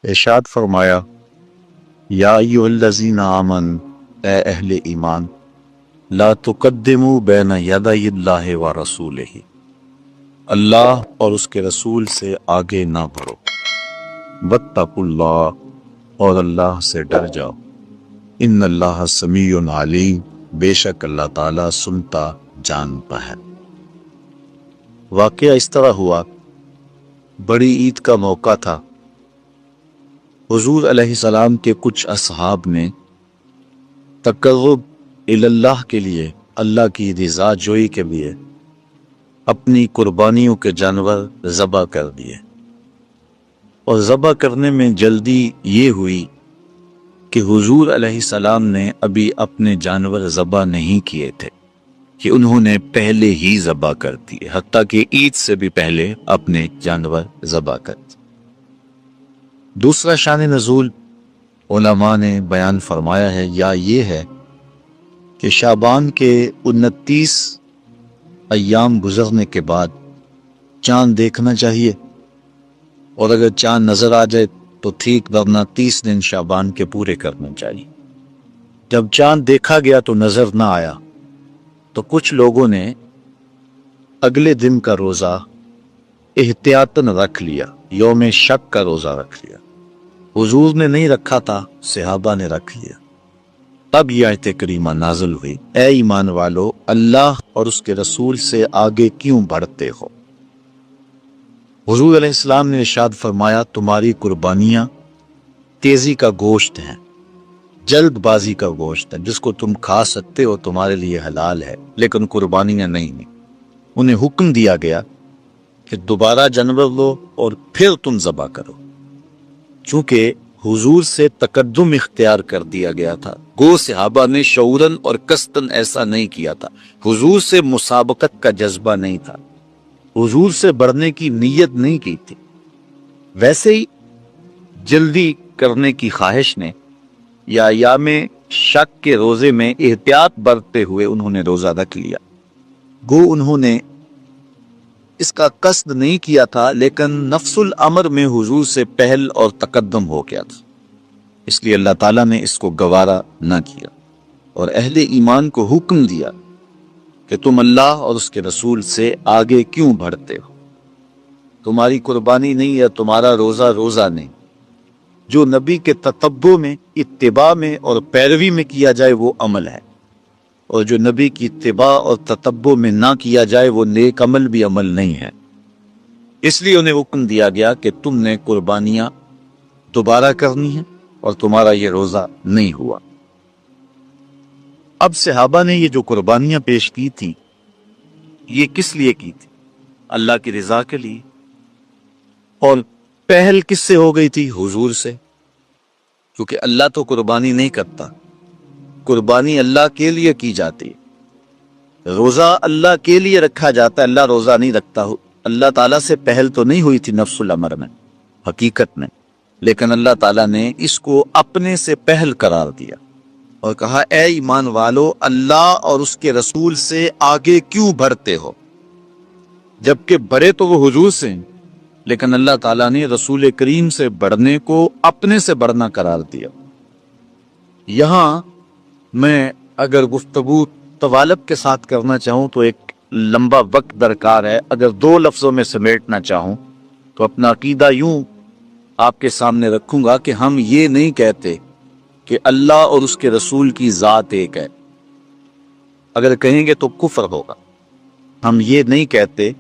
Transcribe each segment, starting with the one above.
ارشاد فرمایا یا ایھا الذین آمنوا، اے اہل ایمان، لا تقدموا بین یدی اللہ ورسولہ، اللہ اور اس کے رسول سے آگے نہ بڑھو، واتقوا اللہ، اور اللہ سے ڈر جاؤ، ان اللہ سمیع علیم، بے شک اللہ تعالیٰ سنتا جانتا ہے۔ واقعہ اس طرح ہوا، بڑی عید کا موقع تھا۔ حضور علیہ السلام کے کچھ اصحاب نے تقرب اللہ کے لیے، اللہ کی رضا جوئی کے لیے اپنی قربانیوں کے جانور ذبح کر دیے، اور ذبح کرنے میں جلدی یہ ہوئی کہ حضور علیہ السلام نے ابھی اپنے جانور ذبح نہیں کیے تھے، کہ انہوں نے پہلے ہی ذبح کر دیے، حتیٰ کہ عید سے بھی پہلے اپنے جانور ذبح کر دیے۔ دوسرا شان نزول علماء نے بیان فرمایا ہے، یا یہ ہے کہ شعبان کے 29 ایام گزرنے کے بعد چاند دیکھنا چاہیے، اور اگر چاند نظر آ جائے تو ٹھیک، ورنہ 30 دن شعبان کے پورے کرنے چاہیے۔ جب چاند دیکھا گیا تو نظر نہ آیا تو کچھ لوگوں نے اگلے دن کا روزہ احتیاطاً رکھ لیا، یوم شک کا روزہ رکھ لیا۔ حضور نے نہیں رکھا تھا، صحابہ نے رکھ لیا۔ تب یہ آیت کریمہ نازل ہوئی، اے ایمان والو، اللہ اور اس کے رسول سے آگے کیوں بڑھتے ہو؟ حضور علیہ السلام نے ارشاد فرمایا، تمہاری قربانیاں تیزی کا گوشت ہیں، جلد بازی کا گوشت ہے، جس کو تم کھا سکتے ہو، تمہارے لیے حلال ہے، لیکن قربانیاں نہیں ہیں۔ انہیں حکم دیا گیا کہ دوبارہ جانور لو اور پھر تم ذبح کرو، چونکہ حضور سے تقدم اختیار کر دیا گیا تھا۔ گو صحابہ نے شعوراً اور قصداً ایسا نہیں کیا تھا، حضور سے مسابقت کا جذبہ نہیں تھا، حضور سے بڑھنے کی نیت نہیں کی تھی، ویسے ہی جلدی کرنے کی خواہش نے یا ایام شک کے روزے میں احتیاط برتتے ہوئے انہوں نے روزہ رکھ لیا۔ گو انہوں نے اس کا قصد نہیں کیا تھا، لیکن نفس الامر میں حضور سے پہل اور تقدم ہو گیا تھا، اس لیے اللہ تعالیٰ نے اس کو گوارا نہ کیا، اور اہل ایمان کو حکم دیا کہ تم اللہ اور اس کے رسول سے آگے کیوں بڑھتے ہو؟ تمہاری قربانی نہیں یا تمہارا روزہ روزہ نہیں، جو نبی کے تتبع میں، اتباع میں اور پیروی میں کیا جائے وہ عمل ہے، اور جو نبی کی اتباع اور تتبع میں نہ کیا جائے وہ نیک عمل بھی عمل نہیں ہے۔ اس لیے انہیں حکم دیا گیا کہ تم نے قربانیاں دوبارہ کرنی ہیں، اور تمہارا یہ روزہ نہیں ہوا۔ اب صحابہ نے یہ جو قربانیاں پیش کی تھی، یہ کس لیے کی تھی؟ اللہ کی رضا کے لیے، اور پہل کس سے ہو گئی تھی؟ حضور سے، کیونکہ اللہ تو قربانی نہیں کرتا، قربانی اللہ کے لیے کی جاتی ہے، روزہ اللہ کے لیے رکھا جاتا ہے، اللہ روزہ نہیں رکھتا۔ اللہ تعالیٰ سے پہل تو نہیں ہوئی تھی نفس الامر میں، حقیقت میں، لیکن اللہ تعالیٰ نے اس کو اپنے سے پہل قرار دیا اور کہا، اے ایمان والو، اللہ اور اس کے رسول سے آگے کیوں بڑھتے ہو؟ جبکہ بڑھے تو وہ حضور سے ہیں، لیکن اللہ تعالیٰ نے رسول کریم سے بڑھنے کو اپنے سے بڑھنا قرار دیا۔ یہاں میں اگر گفتگو طوالب کے ساتھ کرنا چاہوں تو ایک لمبا وقت درکار ہے۔ اگر 2 لفظوں میں سمیٹنا چاہوں تو اپنا عقیدہ یوں آپ کے سامنے رکھوں گا کہ ہم یہ نہیں کہتے کہ اللہ اور اس کے رسول کی ذات ایک ہے، اگر کہیں گے تو کفر ہوگا۔ ہم یہ نہیں کہتے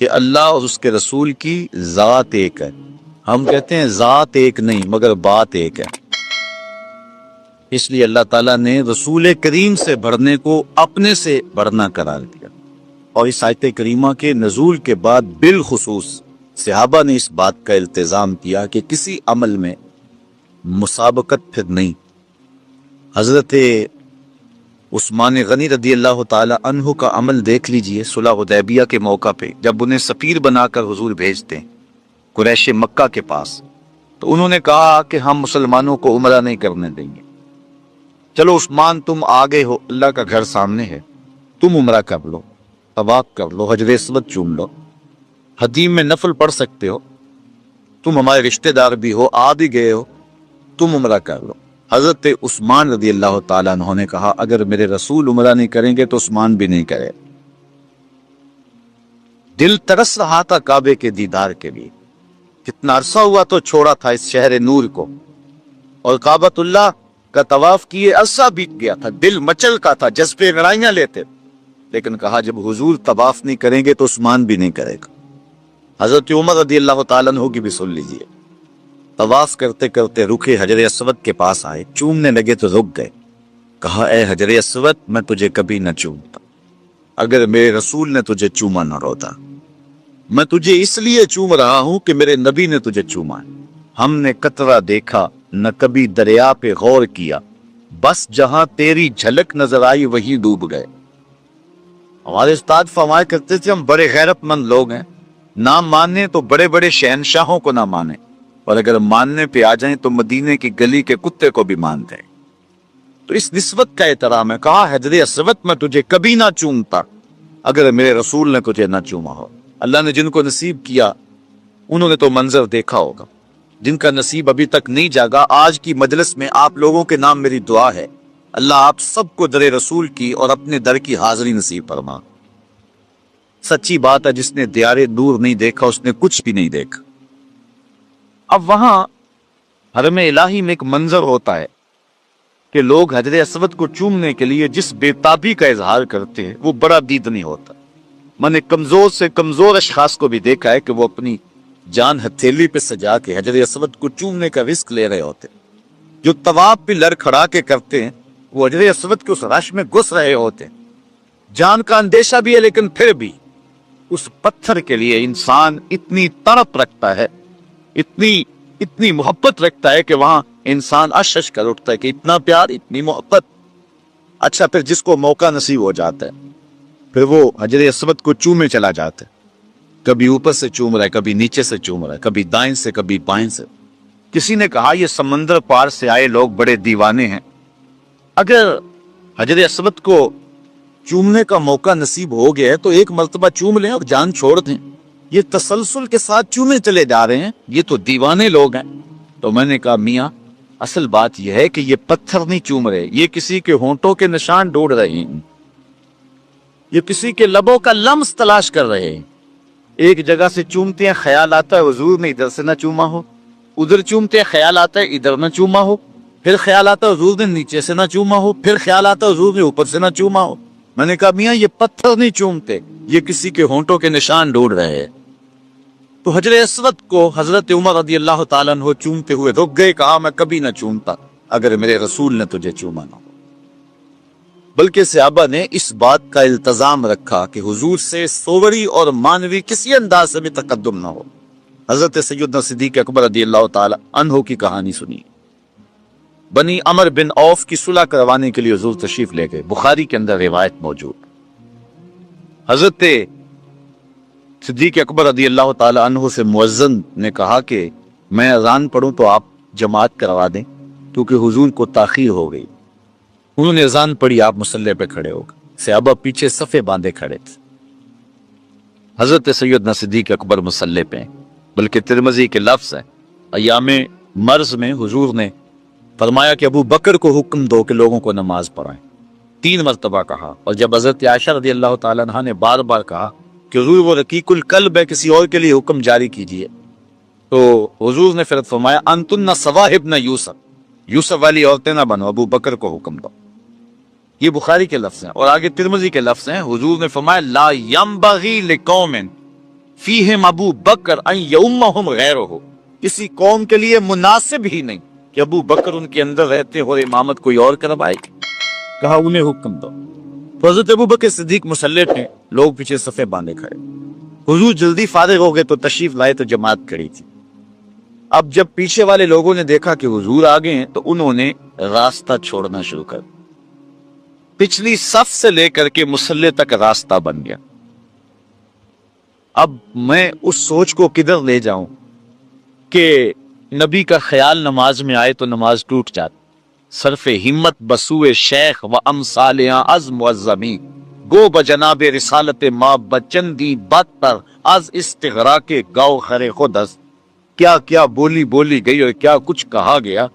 کہ اللہ اور اس کے رسول کی ذات ایک ہے، ہم کہتے ہیں ذات ایک نہیں مگر بات ایک ہے۔ اس لیے اللہ تعالیٰ نے رسول کریم سے بڑھنے کو اپنے سے بڑھنا قرار دیا، اور اس آیت کریمہ کے نزول کے بعد بالخصوص صحابہ نے اس بات کا التزام کیا کہ کسی عمل میں مسابقت پھر نہیں۔ حضرت عثمان غنی رضی اللہ تعالی عنہ کا عمل دیکھ لیجئے، صلح حدیبیہ کے موقع پہ جب انہیں سفیر بنا کر حضور بھیجتے ہیں قریش مکہ کے پاس، تو انہوں نے کہا کہ ہم مسلمانوں کو عمرہ نہیں کرنے دیں گے، چلو عثمان تم آگے ہو، اللہ کا گھر سامنے ہے، تم عمرہ کر لو، طواف کر لو، حجر اسود چوم لو، حدیم میں نفل پڑھ سکتے ہو، تم ہمارے رشتہ دار بھی ہو، آ بھی گئے ہو، تم عمرہ کر لو۔ حضرت عثمان رضی اللہ تعالیٰ عنہ نے کہا اگر میرے رسول عمرہ نہیں کریں گے تو عثمان بھی نہیں کرے۔ دل ترس رہا تھا کعبے کے دیدار کے لیے، کتنا عرصہ ہوا تو چھوڑا تھا اس شہر نور کو، اور کعبۃ اللہ کا طواف کیے عرصہ بیت گیا تھا، دل مچل کا تھا، جذبے لڑائیاں لیتے، لیکن کہا جب حضور طواف نہیں کریں گے تو عثمان بھی نہیں کرے گا۔ حضرت عمر رضی اللہ تعالیٰ عنہ کی بھی سن لیجیے، طواف کرتے کرتے رکے، حجر اسود کے پاس آئے، چومنے لگے تو رک گئے، کہا اے حجر اسود میں تجھے کبھی نہ چومتا اگر میرے رسول نے تجھے چوما نہ ہوتا، میں تجھے اس لیے چوم رہا ہوں کہ میرے نبی نے تجھے چوما ہے۔ ہم نے قطرہ دیکھا نہ کبھی دریا پہ غور کیا، بس جہاں تیری جھلک نظر آئی وہی ڈوب گئے۔ ہمارے استاد فرمایا کرتے تھے ہم بڑے غیرت مند لوگ ہیں، نہ مانیں تو بڑے بڑے شہنشاہوں کو نہ مانیں، اور اگر ماننے پہ آ جائیں تو مدینے کی گلی کے کتے کو بھی مان دیں۔ تو اس نسبت کا احترام ہے، کہا حجر اسود میں تجھے کبھی نہ چومتا اگر میرے رسول نے تجھے نہ چوما ہو۔ اللہ نے جن کو نصیب کیا انہوں نے تو منظر دیکھا ہوگا، جن کا نصیب ابھی تک نہیں جاگا، آج کی مجلس میں آپ لوگوں کے نام میری دعا ہے اللہ آپ سب کو در رسول کی اور اپنے در کی حاضری نصیب فرما۔ سچی بات ہے جس نے دیار نور نہیں دیکھا اس نے کچھ بھی نہیں دیکھا۔ اب وہاں حرم الہی میں ایک منظر ہوتا ہے کہ لوگ حجر اسود کو چومنے کے لیے جس بے تابی کا اظہار کرتے ہیں وہ بڑا دیدنی ہوتا ہے۔ میں نے کمزور سے کمزور اشخاص کو بھی دیکھا ہے کہ وہ اپنی جان ہتھیلی پہ سجا کے حجر اسود کو چومنے کا رزق لے رہے ہوتے، جو طواف پہ لڑکھڑا کے کرتے ہیں وہ حجر اسود کے اس رش میں گھس رہے ہوتے، جان کا اندیشہ بھی ہے لیکن پھر بھی اس پتھر کے لیے انسان اتنی تڑپ رکھتا ہے، اتنی محبت رکھتا ہے کہ وہاں انسان اشش کر اٹھتا ہے کہ اتنا پیار، اتنی محبت۔ اچھا پھر جس کو موقع نصیب ہو جاتا ہے پھر وہ حجر اسود کو چومے چلا جاتا ہے، کبھی اوپر سے چوم رہا ہے، کبھی نیچے سے چوم رہا ہے، کبھی دائیں سے کبھی بائیں سے۔ کسی نے کہا یہ سمندر پار سے آئے لوگ بڑے دیوانے ہیں، اگر حجر اسود کو چومنے کا موقع نصیب ہو گیا ہے تو ایک مرتبہ چوم لیں اور جان چھوڑ دیں، یہ تسلسل کے ساتھ چومے چلے جا رہے ہیں، یہ تو دیوانے لوگ ہیں۔ تو میں نے کہا میاں اصل بات یہ ہے کہ یہ پتھر نہیں چوم رہے، یہ کسی کے ہونٹوں کے نشان ڈھونڈ رہے ہیں، یہ کسی کے لبوں کا لمس تلاش کر رہے ہیں۔ ایک جگہ سے چومتے ہیں خیال آتا ہے حضور نے ادھر سے نہ چوما ہو، ادھر چومتے ہیں خیال آتا ہے ادھر نہ چوما ہو، پھر خیال آتا ہے حضور نے نیچے سے نہ چوما ہو، پھر خیال آتا ہے حضور نے اوپر سے نہ چوما ہو۔ میں نے کہا میاں یہ پتھر نہیں چومتے، یہ کسی کے ہونٹوں کے نشان ڈھونڈ رہے ہیں۔ تو حجر اسود کو حضرت عمر رضی اللہ تعالیٰ عنہ چومتے ہوئے رک گئے، کہا میں کبھی نہ چومتا اگر میرے رسول نے تجھے چوما نہ ہو۔ بلکہ صحابہ نے اس بات کا التزام رکھا کہ حضور سے صوری اور مانوی کسی انداز سے بھی تقدم نہ ہو۔ حضرت سیدنا صدیق اکبر رضی اللہ تعالی عنہ کی کہانی سنی، بنی عمر بن عوف کی صلح کروانے کے لیے حضور تشریف لے گئے، بخاری کے اندر روایت موجود۔ حضرت صدیق اکبر رضی اللہ تعالی عنہ سے مؤذن نے کہا کہ میں اذان پڑھوں تو آپ جماعت کروا دیں کیونکہ حضور کو تاخیر ہو گئی۔ انہوں نے اذان پڑھی، آپ مصلی پہ کھڑے ہو گئے، صحابہ پیچھے صفے باندھے کھڑے تھے، حضرت سیدنا صدیق اکبر مصلی پہ، بلکہ ترمذی کے لفظ ہے ایام مرض میں حضور نے فرمایا کہ ابو بکر کو حکم دو کہ لوگوں کو نماز پڑھائیں، 3 مرتبہ کہا۔ اور جب حضرت عائشہ رضی اللہ تعالیٰ عنہ نے بار بار کہا کہ حضور وہ رقیق القلب ہے، کسی اور کے لیے حکم جاری کیجئے، تو حضور نے پھر فرمایا انتن صواحبن یوسف والی عورتیں نہ بنو، ابو بکر کو حکم دو۔ یہ بخاری کے لفظ ہیں، اور آگے ترمذی کے لفظ ہیں، حضور نے فرمایا لا ينبغي لقوم فیہم ابو بکر ان یؤمہم غیرہ، کسی قوم کے لیے مناسب ہی نہیں کہ ابو بکر ان کے اندر رہتے اور امامت کوئی اور کروائے، کہا انہیں حکم دو۔ تو حضرت ابو بکر صدیق مصلی تھے، لوگ پیچھے صفے باندھے کھڑے، حضور جلدی فارغ ہو گئے تو تشریف لائے تو جماعت کھڑی تھی۔ اب جب پیچھے والے لوگوں نے دیکھا کہ حضور آگے ہیں تو انہوں نے راستہ چھوڑنا شروع کر، پچھلی صف سے لے کر کے مصلی تک راستہ بن گیا۔ اب میں اس سوچ کو کدھر لے جاؤں کہ نبی کا خیال نماز میں آئے تو نماز ٹوٹ جاتی، صرف ہمت بسوئے شیخ و امثالیاں از معظمی، گو بجناب رسالت ما بچندی بدتر از استغراق گو خر خود است۔ کیا کیا بولی گئی اور کیا کچھ کہا گیا